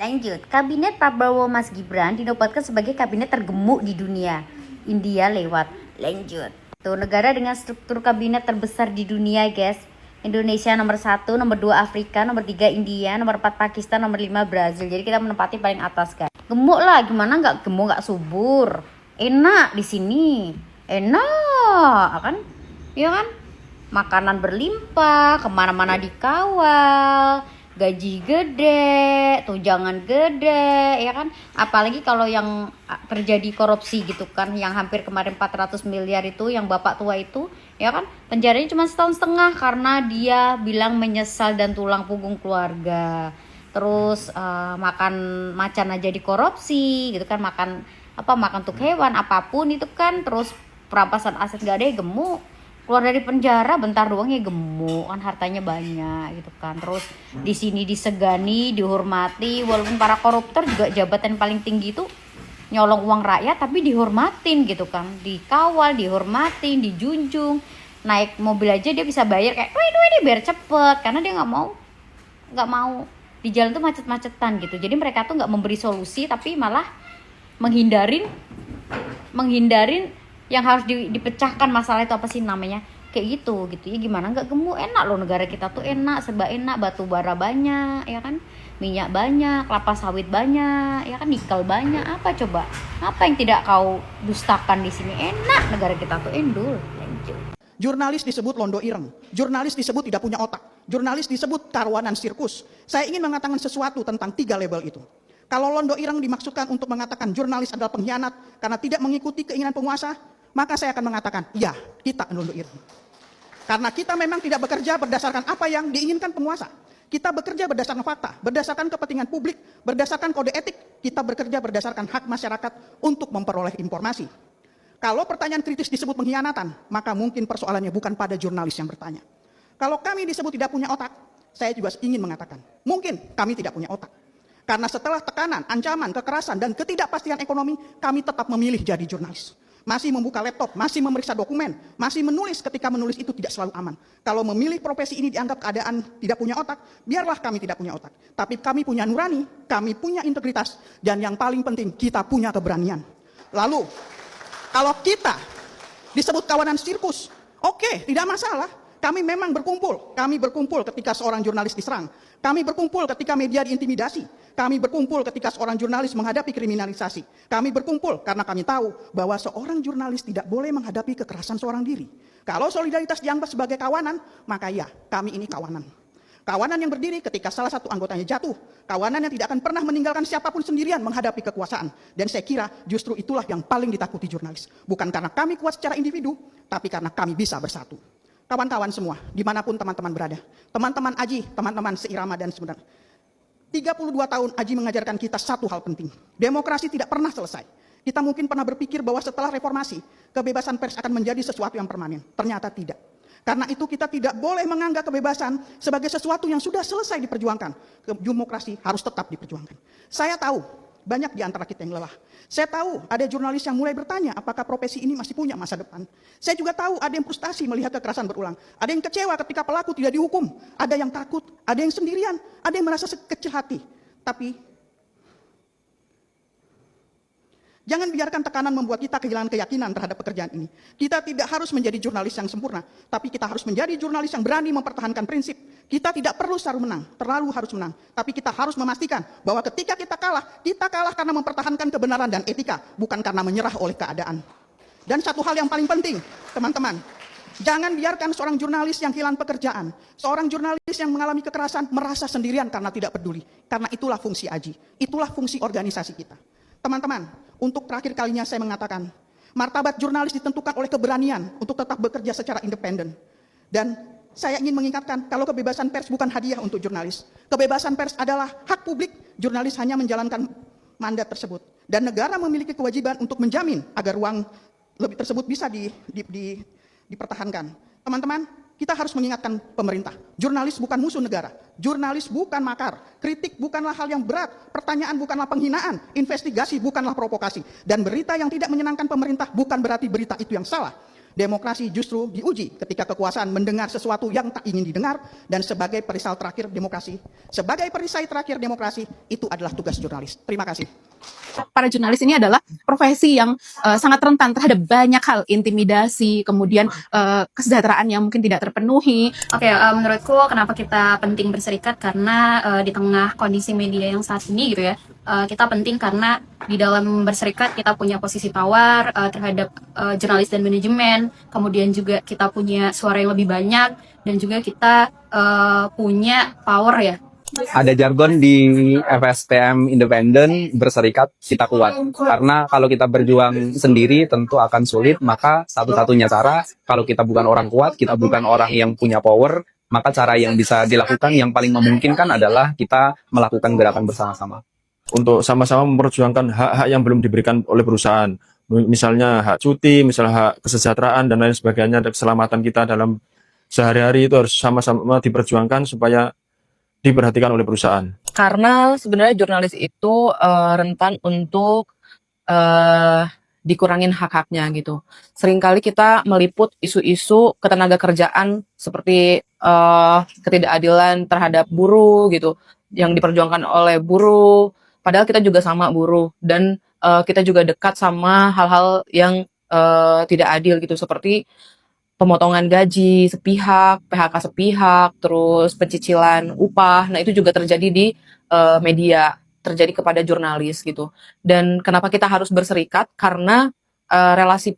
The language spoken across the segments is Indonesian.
Lanjut, Kabinet Prabowo Mas Gibran dinobatkan sebagai kabinet tergemuk di dunia. India lewat. Lanjut. Tuh, negara dengan struktur kabinet terbesar di dunia, guys. Indonesia nomor 1, nomor 2 Afrika, nomor 3 India, nomor 4 Pakistan, nomor 5 Brazil. Jadi kita menempati paling atas, guys. Gemuk lah, gimana nggak gemuk, nggak subur. Enak di sini. Enak, kan? Iya kan? Makanan berlimpah, kemana-mana dikawal, gaji gede, tunjangan gede, ya kan? Apalagi kalau yang terjadi korupsi gitu kan, yang hampir kemarin 400 miliar itu, yang bapak tua itu, ya kan? Penjaranya cuma setahun setengah karena dia bilang menyesal dan tulang punggung keluarga. Terus makan macan aja dikorupsi gitu kan, makan untuk hewan apapun itu kan, terus perampasan aset gak ada, gemuk. Keluar dari penjara bentar doang ya gemuk, kan hartanya banyak gitu kan. Terus di sini disegani, dihormati, walaupun para koruptor juga jabatan paling tinggi itu nyolong uang rakyat tapi dihormatin gitu kan, dikawal, dihormatin, dijunjung. Naik mobil aja dia bisa bayar kayak wih biar cepet, karena dia nggak mau di jalan tuh macet-macetan gitu. Jadi mereka tuh nggak memberi solusi tapi malah menghindarin yang harus dipecahkan masalah itu, apa sih namanya, kayak gitu ya. Gimana nggak gemuk? Enak loh, negara kita tuh enak, serba enak, batu bara banyak ya kan, minyak banyak, kelapa sawit banyak ya kan, nikel banyak. Apa coba, apa yang tidak kau dustakan di sini? Enak negara kita tuh, endul. Lanjut. Jurnalis disebut londo ireng, jurnalis disebut tidak punya otak, jurnalis disebut karuanan sirkus. Saya ingin mengatakan sesuatu tentang 3 label itu. Kalau londo ireng dimaksudkan untuk mengatakan jurnalis adalah pengkhianat karena tidak mengikuti keinginan penguasa, maka saya akan mengatakan, ya, kita londo ireng. Karena kita memang tidak bekerja berdasarkan apa yang diinginkan penguasa. Kita bekerja berdasarkan fakta, berdasarkan kepentingan publik, berdasarkan kode etik. Kita bekerja berdasarkan hak masyarakat untuk memperoleh informasi. Kalau pertanyaan kritis disebut pengkhianatan, maka mungkin persoalannya bukan pada jurnalis yang bertanya. Kalau kami disebut tidak punya otak, saya juga ingin mengatakan, mungkin kami tidak punya otak. Karena setelah tekanan, ancaman, kekerasan, dan ketidakpastian ekonomi, kami tetap memilih jadi jurnalis. Masih membuka laptop, masih memeriksa dokumen, masih menulis ketika menulis itu tidak selalu aman. Kalau memilih profesi ini dianggap keadaan tidak punya otak, biarlah kami tidak punya otak. Tapi kami punya nurani, kami punya integritas, dan yang paling penting, kita punya keberanian. Lalu, kalau kita disebut kawanan sirkus, oke, tidak masalah. Kami memang berkumpul. Kami berkumpul ketika seorang jurnalis diserang. Kami berkumpul ketika media diintimidasi. Kami berkumpul ketika seorang jurnalis menghadapi kriminalisasi. Kami berkumpul karena kami tahu bahwa seorang jurnalis tidak boleh menghadapi kekerasan seorang diri. Kalau solidaritas dianggap sebagai kawanan, maka ya, kami ini kawanan. Kawanan yang berdiri ketika salah satu anggotanya jatuh. Kawanan yang tidak akan pernah meninggalkan siapapun sendirian menghadapi kekuasaan. Dan saya kira justru itulah yang paling ditakuti jurnalis. Bukan karena kami kuat secara individu, tapi karena kami bisa bersatu. Kawan-kawan semua, dimanapun teman-teman berada. Teman-teman Aji, teman-teman seirama dan sebenarnya. 32 tahun Aji mengajarkan kita satu hal penting. Demokrasi tidak pernah selesai. Kita mungkin pernah berpikir bahwa setelah reformasi, kebebasan pers akan menjadi sesuatu yang permanen. Ternyata tidak. Karena itu kita tidak boleh menganggap kebebasan sebagai sesuatu yang sudah selesai diperjuangkan. Demokrasi harus tetap diperjuangkan. Saya tahu banyak di antara kita yang lelah. Saya tahu ada jurnalis yang mulai bertanya apakah profesi ini masih punya masa depan. Saya juga tahu ada yang frustasi melihat kekerasan berulang. Ada yang kecewa ketika pelaku tidak dihukum. Ada yang takut, ada yang sendirian, ada yang merasa kecil hati. Tapi jangan biarkan tekanan membuat kita kehilangan keyakinan terhadap pekerjaan ini. Kita tidak harus menjadi jurnalis yang sempurna, tapi kita harus menjadi jurnalis yang berani mempertahankan prinsip. Kita tidak perlu selalu menang, terlalu harus menang. Tapi kita harus memastikan bahwa ketika kita kalah karena mempertahankan kebenaran dan etika, bukan karena menyerah oleh keadaan. Dan satu hal yang paling penting, teman-teman, jangan biarkan seorang jurnalis yang kehilangan pekerjaan, seorang jurnalis yang mengalami kekerasan merasa sendirian karena tidak peduli. Karena itulah fungsi Aji, itulah fungsi organisasi kita. Teman-teman, untuk terakhir kalinya saya mengatakan, martabat jurnalis ditentukan oleh keberanian untuk tetap bekerja secara independen. Dan saya ingin mengingatkan, kalau kebebasan pers bukan hadiah untuk jurnalis. Kebebasan pers adalah hak publik, jurnalis hanya menjalankan mandat tersebut. Dan negara memiliki kewajiban untuk menjamin agar ruang lebih tersebut bisa dipertahankan. Teman-teman, kita harus mengingatkan pemerintah. Jurnalis bukan musuh negara. Jurnalis bukan makar. Kritik bukanlah hal yang berat. Pertanyaan bukanlah penghinaan. Investigasi bukanlah provokasi. Dan berita yang tidak menyenangkan pemerintah bukan berarti berita itu yang salah. Demokrasi justru diuji ketika kekuasaan mendengar sesuatu yang tak ingin didengar, dan sebagai perisai terakhir demokrasi, itu adalah tugas jurnalis. Terima kasih. Para jurnalis ini adalah profesi yang sangat rentan terhadap banyak hal, intimidasi, kemudian kesejahteraan yang mungkin tidak terpenuhi. Oke, menurutku kenapa kita penting berserikat, karena di tengah kondisi media yang saat ini gitu ya, kita penting karena di dalam berserikat kita punya posisi tawar terhadap jurnalis dan manajemen, kemudian juga kita punya suara yang lebih banyak, dan juga kita punya power ya. Ada jargon di FSPM Independen, berserikat kita kuat. Karena kalau kita berjuang sendiri tentu akan sulit, maka satu-satunya cara, kalau kita bukan orang kuat, kita bukan orang yang punya power, maka cara yang bisa dilakukan yang paling memungkinkan adalah kita melakukan gerakan bersama-sama. Untuk sama-sama memperjuangkan hak-hak yang belum diberikan oleh perusahaan. Misalnya hak cuti, misalnya hak kesejahteraan, dan lain sebagainya, dan keselamatan kita dalam sehari-hari itu harus sama-sama diperjuangkan supaya diperhatikan oleh perusahaan. Karena sebenarnya jurnalis itu rentan untuk dikurangin hak-haknya gitu. Seringkali kita meliput isu-isu ketenaga kerjaan seperti ketidakadilan terhadap buruh gitu, yang diperjuangkan oleh buruh. Padahal kita juga sama buruh, dan kita juga dekat sama hal-hal yang tidak adil gitu, seperti pemotongan gaji sepihak, PHK sepihak, terus pencicilan upah. Nah, itu juga terjadi di media, terjadi kepada jurnalis gitu. Dan kenapa kita harus berserikat? Karena relasi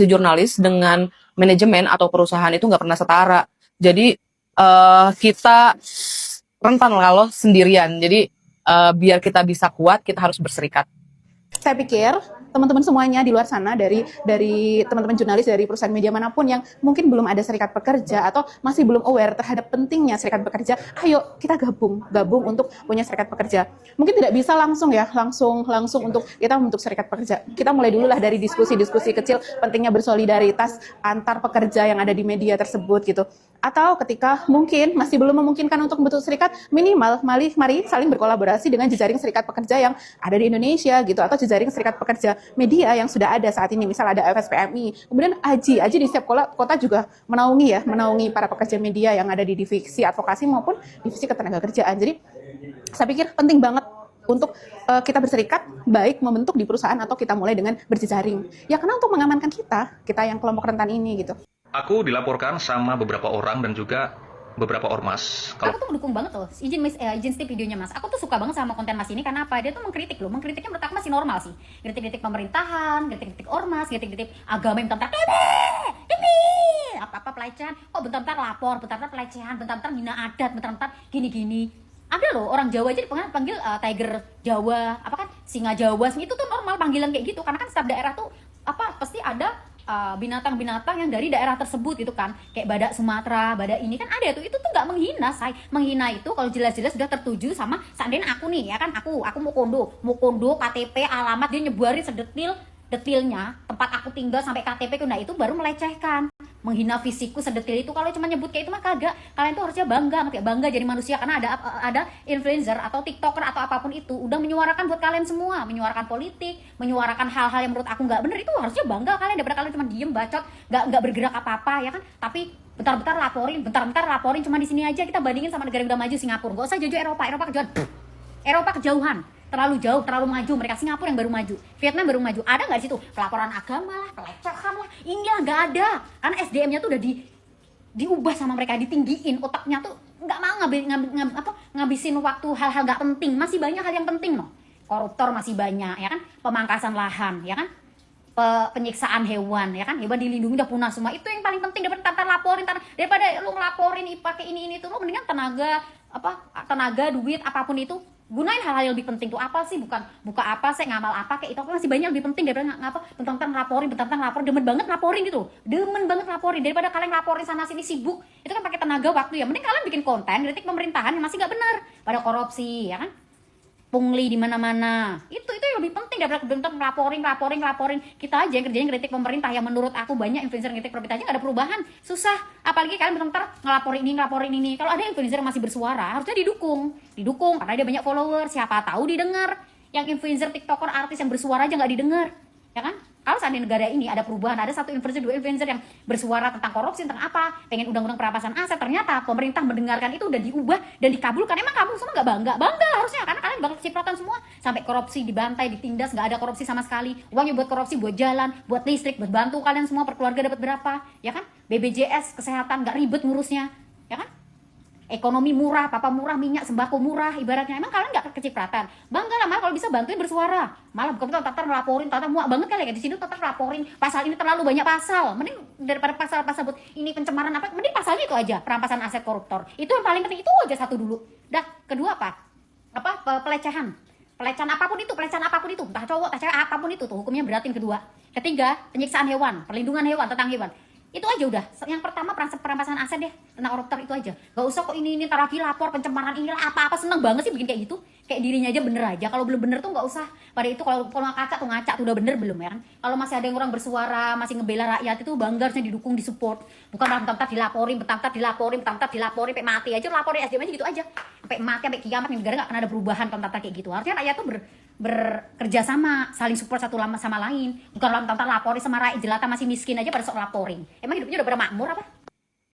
jurnalis dengan manajemen atau perusahaan itu nggak pernah setara. Jadi kita rentan kalau sendirian. Jadi biar kita bisa kuat, kita harus berserikat. Saya pikir teman-teman semuanya di luar sana, dari teman-teman jurnalis dari perusahaan media manapun yang mungkin belum ada serikat pekerja atau masih belum aware terhadap pentingnya serikat pekerja, ayo kita gabung untuk punya serikat pekerja. Mungkin tidak bisa langsung untuk kita membentuk serikat pekerja. Kita mulai dulu lah dari diskusi-diskusi kecil pentingnya bersolidaritas antar pekerja yang ada di media tersebut gitu. Atau ketika mungkin masih belum memungkinkan untuk membentuk serikat, minimal mari saling berkolaborasi dengan jejaring serikat pekerja yang ada di Indonesia gitu, atau jejaring serikat pekerja media yang sudah ada saat ini. Misal ada FSPMI, kemudian AJI di setiap kota juga menaungi para pekerja media yang ada di divisi advokasi maupun divisi ketenagakerjaan. Jadi saya pikir penting banget untuk kita berserikat, baik membentuk di perusahaan atau kita mulai dengan berjejaring. Ya karena untuk mengamankan kita yang kelompok rentan ini gitu. Aku dilaporkan sama beberapa orang dan juga beberapa ormas. Aku tuh mendukung banget loh, izin skip videonya Mas. Aku tuh suka banget sama konten Mas ini, karena apa? Dia tuh mengkritik loh, mengkritiknya menurut aku masih normal sih. Kritik-kritik pemerintahan, kritik-kritik ormas, kritik-kritik agama yang bentar-bentar apa-apa pelecehan, bentar-bentar lapor, bentar-bentar pelecehan, bentar-bentar hina adat, bentar-bentar gini-gini. Ada loh orang Jawa aja dipanggil tiger Jawa, singa Jawa, itu tuh normal panggilan kayak gitu, karena kan setiap daerah tuh pasti ada binatang-binatang yang dari daerah tersebut gitu kan, kayak badak Sumatera, badak ini kan ada tuh, itu tuh nggak menghina, menghina itu kalau jelas-jelas sudah tertuju sama seandainya aku nih ya kan, aku mau kondo KTP alamat, dia nyebarin detilnya tempat aku tinggal sampai KTP, nah itu baru melecehkan, menghina fisikku sedetil itu. Kalau cuma nyebut kayak itu mah kagak. Kalian tuh harusnya bangga jadi manusia, karena ada influencer atau tiktoker atau apapun itu udah menyuarakan buat kalian semua, menyuarakan politik, menyuarakan hal-hal yang menurut aku nggak bener. Itu harusnya bangga kalian, daripada kalian cuma diem bacot, nggak bergerak apa-apa ya kan. Tapi bentar-bentar laporin cuma di sini aja. Kita bandingin sama negara yang udah maju, Singapura. Nggak usah jauh Eropa kejauhan, terlalu jauh, terlalu maju. Mereka Singapura yang baru maju, Vietnam baru maju. Ada nggak di situ pelaporan agama lah, pelecehan lah? Inilah nggak ada, karena SDM-nya tuh udah diubah sama mereka, ditinggiin otaknya tuh, nggak mau ngabisin waktu hal-hal nggak penting. Masih banyak hal yang penting loh. Koruptor masih banyak ya kan, pemangkasan lahan ya kan, penyiksaan hewan ya kan, hewan dilindungi udah punah semua. Itu yang paling penting daripada laporin, daripada lu ngelaporin pakai ini tuh, lu mendingan tenaga duit apapun itu gunain hal-hal yang lebih penting tuh. Apa sih buka apa sih, ngamal apa kayak itu, masih banyak lebih penting daripada bentar-bentar laporin, demen banget laporin daripada kalian laporin sana sini sibuk. Itu kan pakai tenaga waktu ya. Mending kalian bikin konten kritik pemerintahan yang masih nggak benar, pada korupsi ya kan, pungli di mana-mana. Itu yang lebih penting daripada bentar laporin. Kita aja yang kerjanya kritik pemerintah, yang menurut aku banyak influencer kritik pemerintah aja nggak ada perubahan. Susah, apalagi kalian bentar ngelaporin ini. Kalau ada influencer yang masih bersuara, harusnya didukung karena dia banyak follower, siapa tahu didengar. Yang influencer, tiktoker, artis yang bersuara aja nggak didengar ya kan. Kalau saat di negara ini ada perubahan, ada satu influencer, dua influencer yang bersuara tentang korupsi, tentang apa, pengen undang-undang perampasan aset, ternyata pemerintah mendengarkan itu dan diubah dan dikabulkan. Emang kamu semua nggak bangga? Bangga harusnya, karena kalian bakal kecipratan semua. Sampai korupsi dibantai, ditindas, nggak ada korupsi sama sekali. Uangnya buat korupsi, buat jalan, buat listrik, buat bantu kalian semua per keluarga dapat berapa, ya kan? BPJS, kesehatan, nggak ribet ngurusnya, ya kan? Ekonomi murah, papa murah, minyak, sembako murah, ibaratnya. Emang kalian nggak kecipratan? Bangga lah, malah kalau bisa bantuin bersuara. Malah bukan tatar ngelaporin, tatar muak banget kali ya di sini, tatar ngelaporin pasal ini terlalu banyak pasal. Mending daripada pasal-pasal buat ini pencemaran apa, mending pasalnya itu aja, perampasan aset koruptor. Itu yang paling penting, itu aja satu dulu. Dah, kedua apa? Pelecehan. Pelecehan apapun itu, entah cowok, entah cewek, apapun itu tuh hukumnya beratin. Kedua. Ketiga, penyiksaan hewan, perlindungan hewan, tentang hewan. Itu aja udah. Yang pertama perampasan aset deh, tentang koruptor itu aja. Gak usah kok ini ntar lagi lapor pencemaran inilah apa-apa, seneng banget sih bikin kayak gitu. Kayak dirinya aja bener aja. Kalau belum bener tuh nggak usah. Pada itu kalau ngaca tuh udah bener belum ya kan? Kalau masih ada yang orang bersuara, masih ngebela rakyat itu bangga, harusnya didukung, disupport. Bukan bentar dilaporin, bentar dilaporin, sampai mati aja laporin SDM aja gitu aja. Sampai mati, sampai kiamat, negara nggak akan ada perubahan bentar kayak gitu. Harusnya rakyat tuh bekerja sama, saling support satu sama lain. Bukan lantar laporin sama rakyat jelata masih miskin aja pada sok laporin. Emang hidupnya udah bermakmur apa?